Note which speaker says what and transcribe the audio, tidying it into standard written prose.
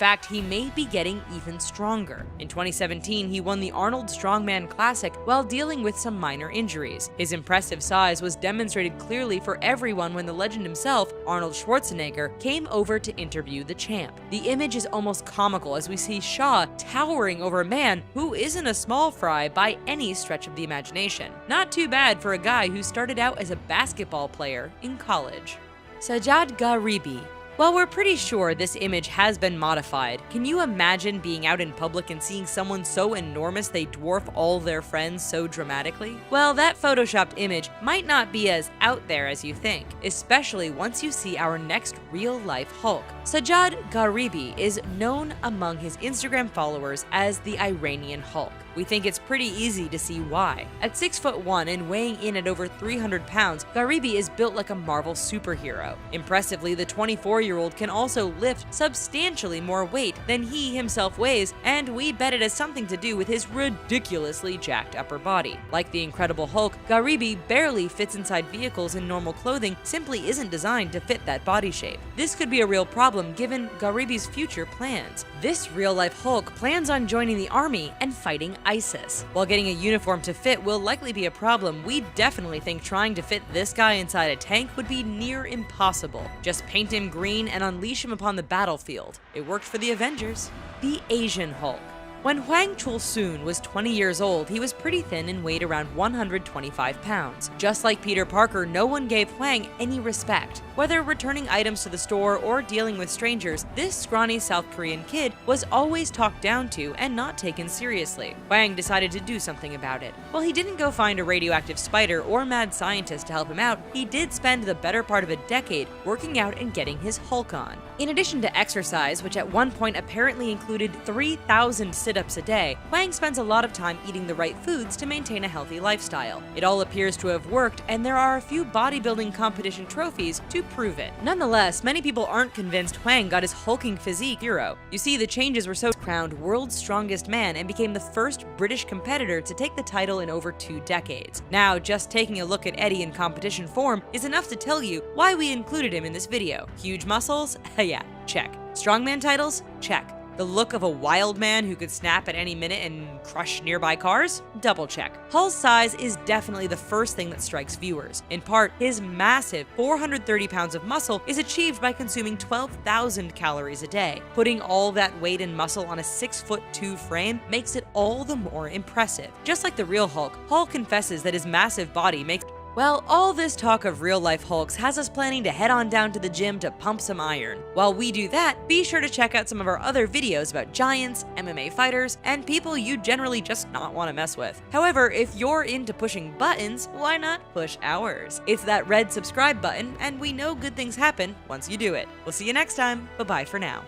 Speaker 1: fact, he may be getting even stronger. In 2017, he won the Arnold Strongman Classic while dealing with some minor injuries. His impressive size was demonstrated clearly for everyone when the legend himself, Arnold Schwarzenegger, came over to interview the champ. The image is almost comical as we see Shaw towering over a man who isn't a small fry by any stretch of the imagination. Not too bad for a guy who started out as a basketball player in college. Sajjad Gharibi. While we're pretty sure this image has been modified, can you imagine being out in public and seeing someone so enormous they dwarf all their friends so dramatically? Well, that photoshopped image might not be as out there as you think, especially once you see our next real-life Hulk. Sajjad Gharibi is known among his Instagram followers as the Iranian Hulk. We think it's pretty easy to see why. At 6'1" and weighing in at over 300 pounds, Gharibi is built like a Marvel superhero. Impressively, the 24-year-old can also lift substantially more weight than he himself weighs, and we bet it has something to do with his ridiculously jacked upper body. Like the Incredible Hulk, Gharibi barely fits inside vehicles in normal clothing, simply isn't designed to fit that body shape. This could be a real problem given Gharibi's future plans. This real-life Hulk plans on joining the army and fighting ISIS. While getting a uniform to fit will likely be a problem, we definitely think trying to fit this guy inside a tank would be near impossible. Just paint him green and unleash him upon the battlefield. It worked for the Avengers. The Asian Hulk. When Hwang Chul-soon was 20 years old, he was pretty thin and weighed around 125 pounds. Just like Peter Parker, no one gave Hwang any respect. Whether returning items to the store or dealing with strangers, this scrawny South Korean kid was always talked down to and not taken seriously. Hwang decided to do something about it. While he didn't go find a radioactive spider or mad scientist to help him out, he did spend the better part of a decade working out and getting his Hulk on. In addition to exercise, which at one point apparently included 3,000 sit-ups a day, Hwang spends a lot of time eating the right foods to maintain a healthy lifestyle. It all appears to have worked, and there are a few bodybuilding competition trophies to prove it. Nonetheless, many people aren't convinced Hwang got his hulking physique hero. You see, the changes were so crowned world's strongest man and became the first British competitor to take the title in over 2 decades. Now, just taking a look at Eddie in competition form is enough to tell you why we included him in this video. Huge muscles? Yeah, check. Strongman titles? Check. The look of a wild man who could snap at any minute and crush nearby cars? Double check. Hull's size is definitely the first thing that strikes viewers. In part, his massive 430 pounds of muscle is achieved by consuming 12,000 calories a day. Putting all that weight and muscle on a 6'2" frame makes it all the more impressive. Just like the real Hulk, Hull confesses that his massive body makes. Well, all this talk of real-life Hulks has us planning to head on down to the gym to pump some iron. While we do that, be sure to check out some of our other videos about giants, MMA fighters, and people you generally just not want to mess with. However, if you're into pushing buttons, why not push ours? It's that red subscribe button, and we know good things happen once you do it. We'll see you next time. Bye-bye for now.